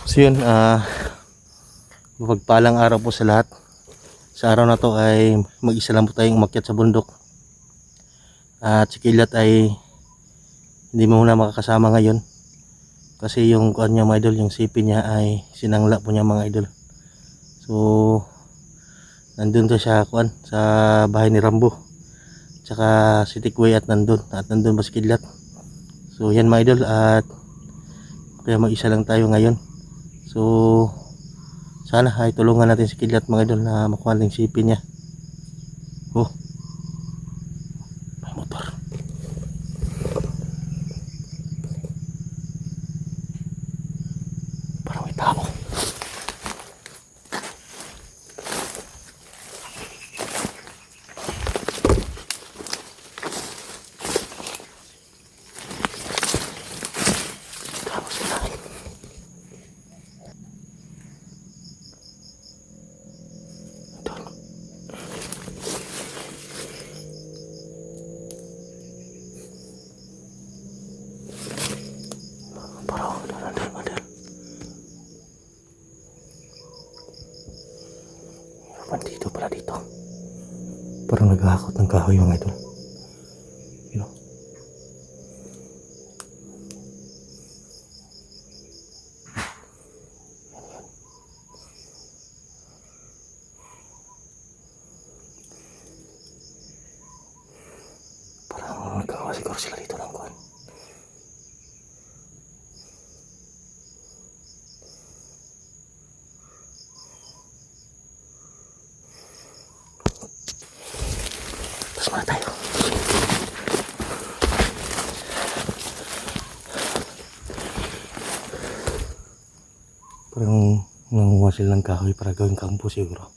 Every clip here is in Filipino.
So yun, mapagpalang araw po sa lahat. Sa araw na to ay mag-isa lang po tayong umakyat sa bundok. At si Kilat ay hindi mo na makakasama ngayon. Kasi yung kuan niya mga idol, yung sipi niya ay sinangla po niya mga idol. So, nandun to siya kuan sa bahay ni Rambo. Tsaka si Tikwe at nandun pa si Kilat. So yan mga idol, at kaya mag-isa lang tayo ngayon. So sana ay tulungan natin si Kilat mga idol na makuha ng sipi niya. Oh, may motor. Parang may tao. Dito pala dito. Parang naghahakot ng kahoy mga idol. You know? Parang nagkakawa siguro sila dito ng kuwan. Tapos muna tayo. Parang nanguha sila ng kahoy para gawing kampo siguro.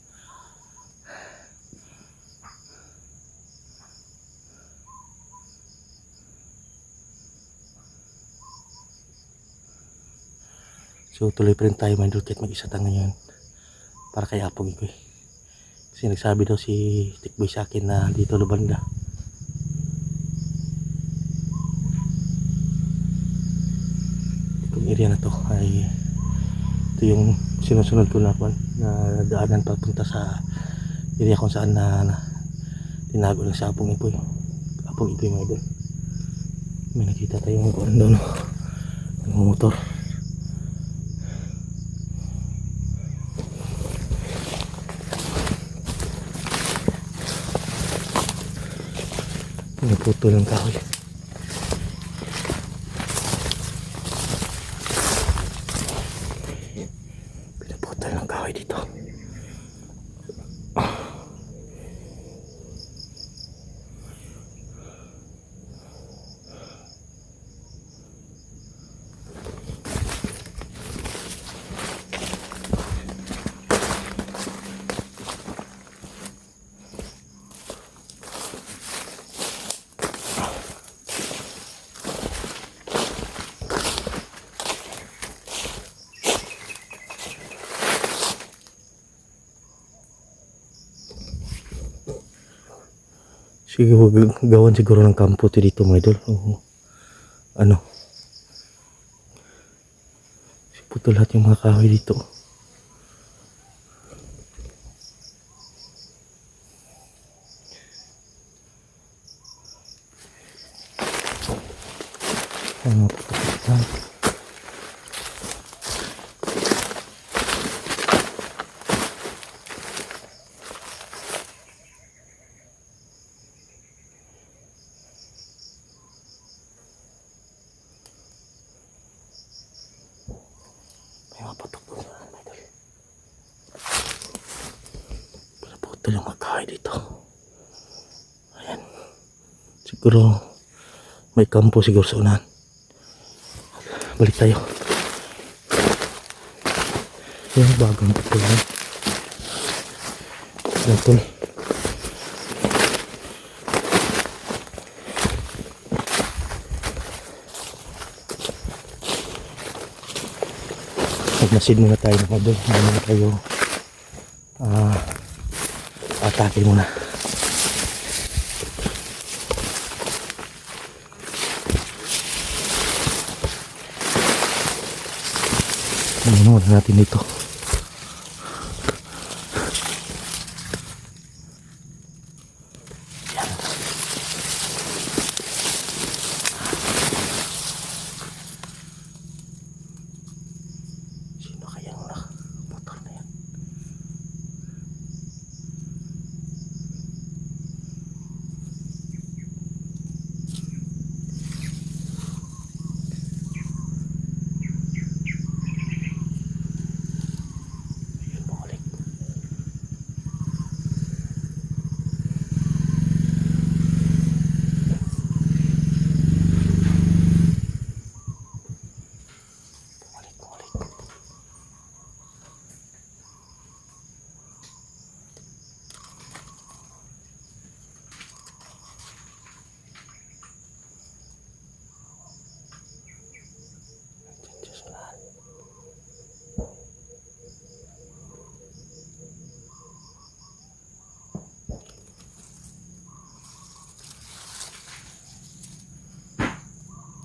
So tuloy pa rin tayo mga idol kahit mag-isa tayo ngayon para kay Apog ko eh. Kasi nagsabi daw si Tikboy sa akin na dito lubanda. Itong area na to ay ito yung sinusunod ko na daanan papunta sa area kung saan na tinago lang sa Apog Ipoy. Apog Ipoy mga idol. May nakita tayong kuwan doon, ng motor. Naputo ng kahoy. Pinaputo ng kahoy dito. Siguro gawan siguro ng kampo dito mga idol. Ano? Puto lahat yung mga kahoy dito. Ano puto? Patok po na mga idol. Pinaputo yung magkahay dito. Ayan. Siguro may kampo siguro sa unahan. Balik tayo. Yung bagong putol na. Putol. Magmasid muna tayo mga idol. Hindi muna tayo atake muna. Tingnan muna natin dito. Sino kayang motor na yan? Ayun, bumalik.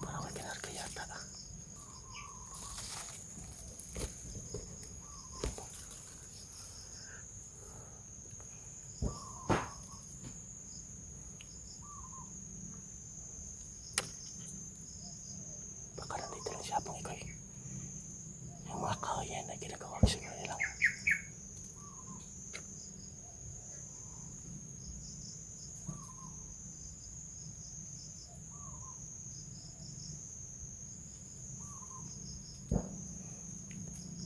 Parang may kinarga yata. Baka nandito lang siya pong ikoy. Yung mga kahoy yan ay ginagawa siguro nilang.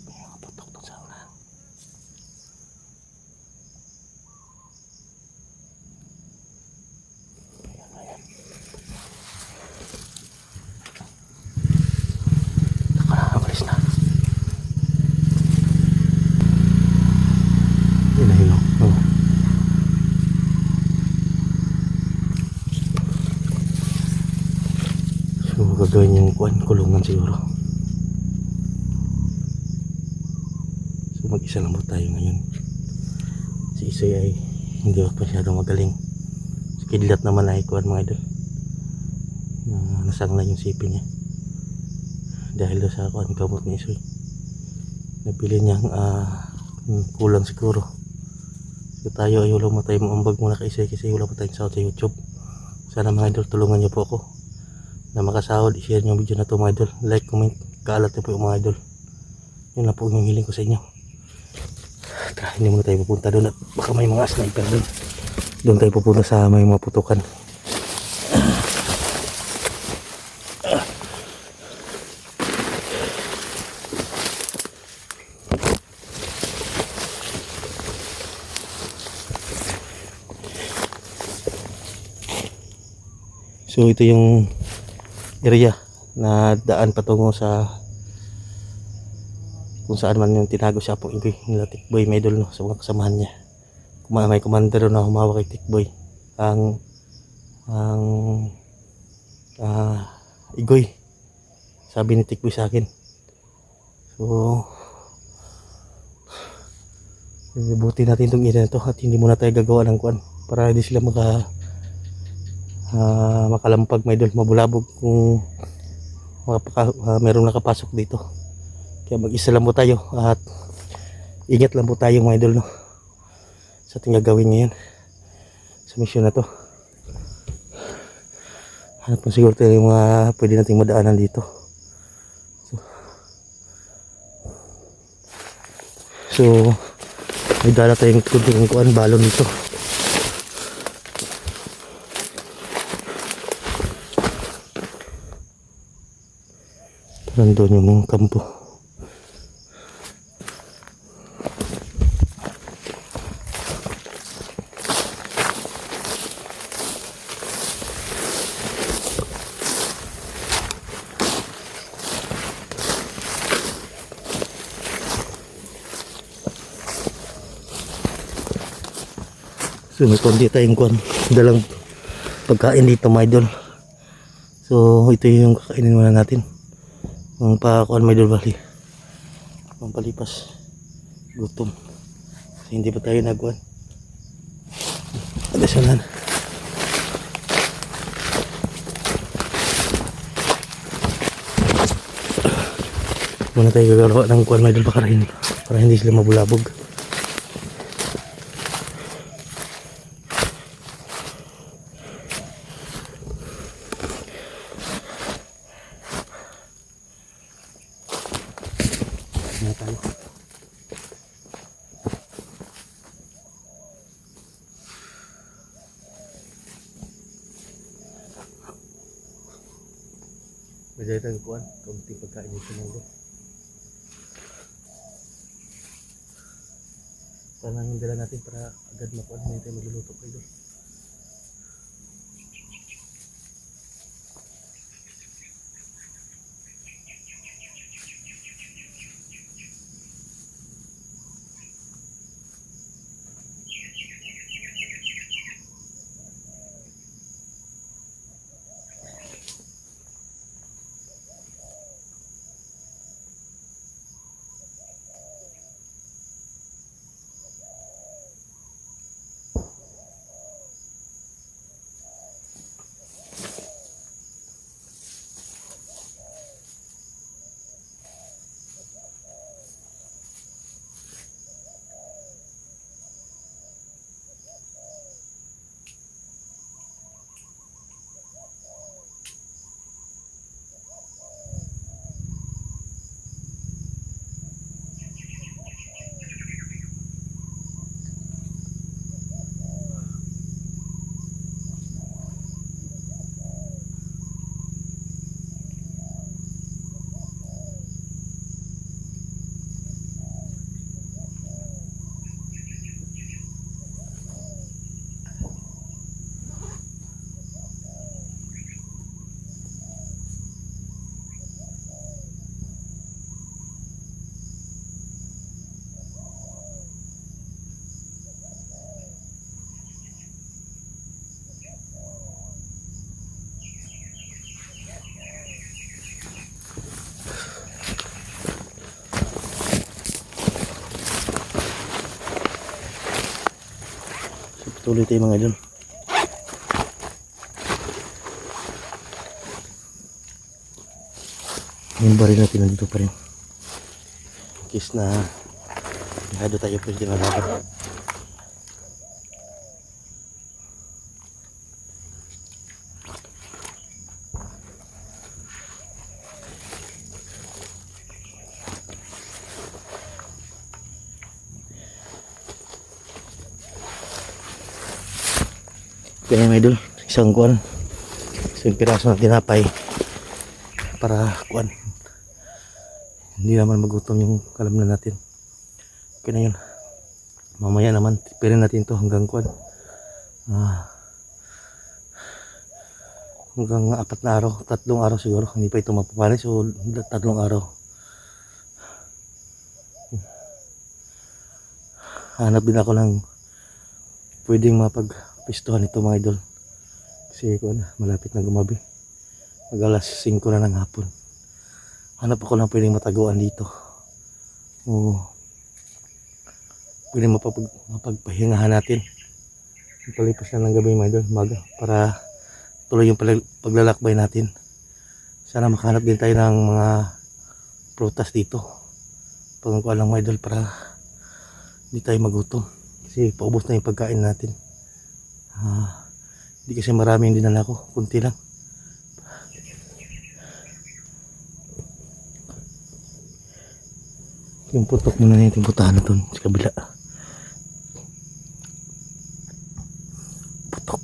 May mga putok doon sa unahan. Ayan, ayan. Nakakawalis na. Yun na yun. Oh. So gagawin yung kulungan siguro. So mag-isa lang po tayo ngayon. Si Isoy ay hindi ako masyadong magaling. Si Kidlat naman ay kuwan mga idol. Nasangla yung sipin niya. Dahil sa kuwan gamot ni Isoy. Nabili niyang kulang siguro. So tayo ay wala mo tayo maambag muna kay Isoy kasi wala pa tayong sahod sa YouTube. Sana mga idol tulungan niyo po ako na makasahod. I-share niyo yung video na to mga idol. Like, comment, kaalat niyo po yung mga idol. Yun na po yung hiling ko sa inyo. Tara, hindi muna tayo pupunta doon at baka may mga sniper doon. Doon tayo pupunta sa may mga putukan. So ito yung area na daan patungo sa kung saan man yung tinago siya po Igoy nila Tikboy Medol no, sa mga kasamahan niya. May commander na humawak kay Tikboy ang Igoy, sabi ni Tikboy sa akin. So buti natin itong area na to at hindi muna tayo gagawa ng kuan para hindi sila makalampag may idol, mabulabog kung merong nakapasok dito. Kaya mag-isa lang po tayo at ingat lang po tayo mga idol no, sa ating gagawin ngayon sa mission na to. Hanap po siguro tayo yung mga pwede nating madaanan dito. So may dala tayong kunting kuan balon dito. Nandun yung kampo. So may kundi tayong kuan dalang pagkain dito mga idol. So ito yung kakainin muna natin. Ang pakuan may idol bali. Ang palipas gutom. Kasi hindi pa tayo nagkuan. Adasalan. Muna tayo gagawa ng kuwan mga idol pakarahin para hindi sila mabulabog. Muna tayo. Medyo itong kuwan, kaunting pagkain dito mga idol. Parang yung dala natin para agad makuha. Hindi tayo magluluto kayo doon. Tuloy tayo mga idol. Yung baril natin nandito pa rin. In case na nahado tayo pwede na laban. Kaya mga idol, isang kuwan, isang piraso ng tinapay para kuwan, hindi naman magutom yung kalamnan natin. Okay na yun, mamaya naman tipirin natin to hanggang kuwan, hanggang 4 na araw, 3 araw siguro, hindi pa ito mapapanis, so 3 araw. Hanap din ako ng pwedeng mapagpistuhan ito mga idol, kasi kuwan, malapit na gumabi, mag alas 5 na ng hapon. Hanap ako ng pwedeng mataguan dito, o pwedeng mapagpahingahan natin palipas na ng gabi mga idol, maga, para tuloy yung paglalakbay natin. Sana makahanap din tayo ng mga prutas dito pagkukuha lang mga idol, para hindi tayo magutom, kasi paubos na yung pagkain natin. Hindi kasi marami yung dinala ko, kunti lang. Yung putok muna na yung putahan na dun sa kabila. Putok.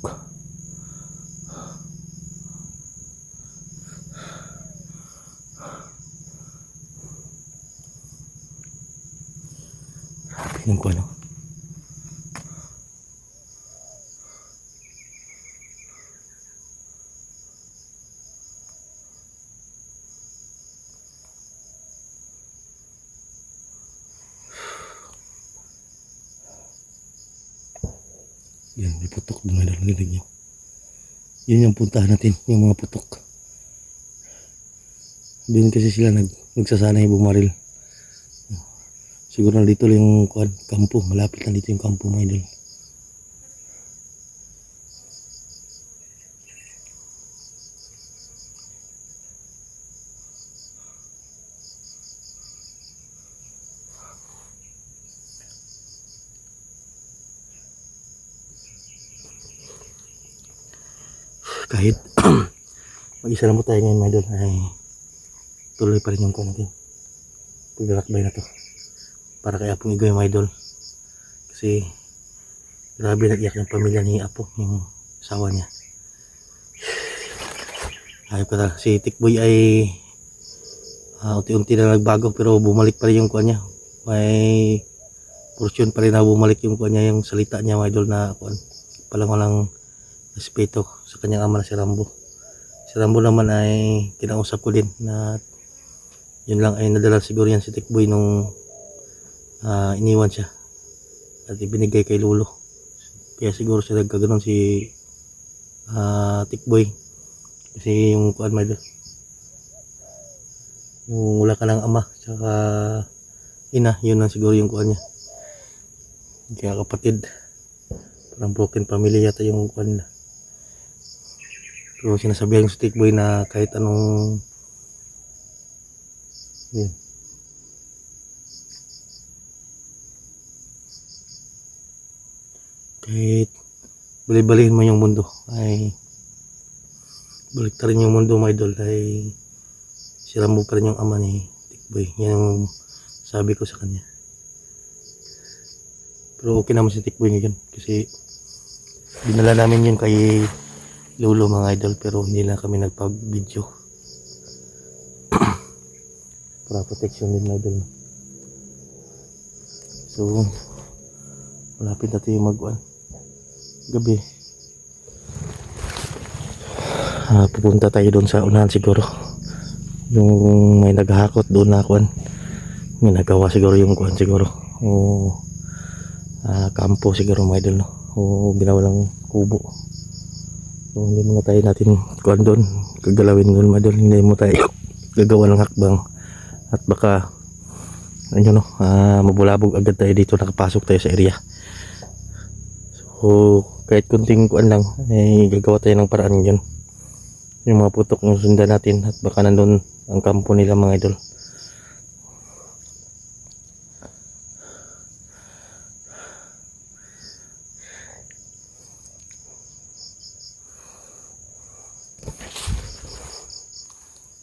Grabe yung ko ano. Yan, may putok doon na narinig nyo. Yun yung puntahan natin, yung mga putok. Doon kasi sila nagsasanay bumaril. Siguro na dito yung kampo, malapit na dito yung kampo mga idol. kahit mag-isa lang po tayo ngayon mga idol ay tuloy pa rin yung kuha natin paglalakbay na to para kay Apong Igoy mga idol, kasi grabe nag-iyak yung pamilya ni Apo, yung asawa niya. Ayop ka talaga. Si Tikboy ay unti-unti na nagbago pero bumalik pa rin yung kuha niya, may portion pa rin na bumalik yung kuha niya, yung salita niya mga idol na kuha palang walang respeto sa kanyang ama na si Rambo. Si Rambo naman ay kinausap ko din na yun lang ay nadala siguro yan si Tikboy nung iniwan siya at ibinigay kay Lolo, kaya siguro siya nagkaganon si Tikboy, kasi yung kuan may yung wala ka ng ama tsaka ina, yun lang siguro yung kuan niya, kaya kapatid parang broken family yata yung kuan nila. Pero sinasabihan yung si Tikboy na kahit anong yun, kahit bali-balihin mo yung mundo ay balik rin yung mundo mga idol, ay sira mo pa rin yung ama ni Tikboy. Yan ang sabi ko sa kanya. Pero okay naman si Tikboy ngayon kasi dinala namin yun kay Lolo mga idol, pero hindi na kami nagpag video para protection din mga idol. So malapit natin yung magwan gabi. Pupunta tayo doon sa unahan siguro, yung may naghahakot doon na kuan, may nagawa siguro yung kuan siguro o kampo siguro mga idol, no? O binawalang kubo. So hindi muna tayo natin kuan doon, kagalawin doon mga idol, hindi mo tayo gagawa ng hakbang at baka ano, mabulabog agad tayo dito, nakapasok tayo sa area. So kahit kunting kuan lang ay gagawa tayo ng paraan yun, yung mga putok yung sundan natin at baka nandun ang kampo nila mga idol.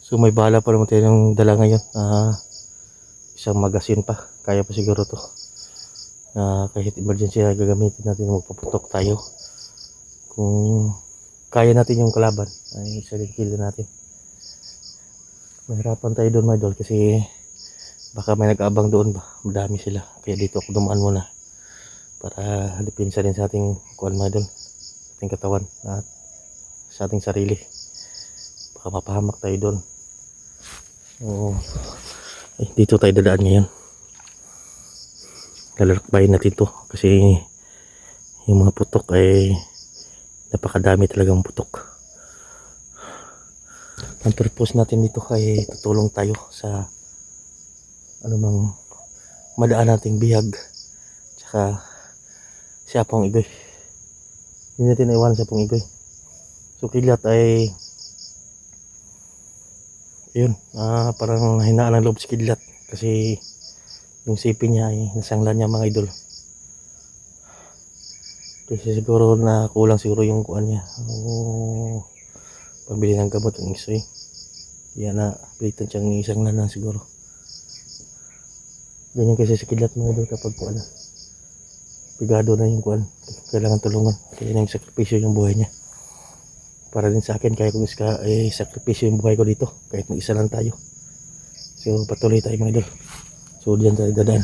So may bala pa naman tayo ng dala ngayon, isang magasin pa, kaya pa siguro to, kahit emergency na gagamitin natin, magpaputok tayo kung kaya natin yung kalaban ay kill natin. Mahirapan tayo doon mga idol kasi baka may nag-aabang doon ba, madami sila, kaya dito ako dumaan muna para depensa din sa ating kuan mga idol, sa ating katawan at sa ating sarili, baka mapahamak tayo doon. Dito tayo dadaan ngayon, lalakbayin natin to kasi yung mga putok ay napakadami talagang putok. Ang purpose natin dito ay tutulong tayo sa anumang madaan nating bihag, tsaka si Apong Igoy, hindi natin naiwanan si Apong Igoy. So Kilat ay yun, parang hinaan ang loob si Kilat kasi yung sipin niya ay nasanglan niya mga idol, kasi siguro na kulang siguro yung kuan niya pambili ng gamot ng isoy, kaya na pilitan siyang isang lana siguro. Ganyan kasi sa Kilat mga idol, kapag kuan pigado na yung kuan, kailangan tulungan, kaya nang sakripisyo yung buhay niya para din sa akin, kaya kung sakripisyo yung buhay ko dito kahit mag-isa lang tayo. So patuloy tayo mga idol, so diyan tayo dadaan.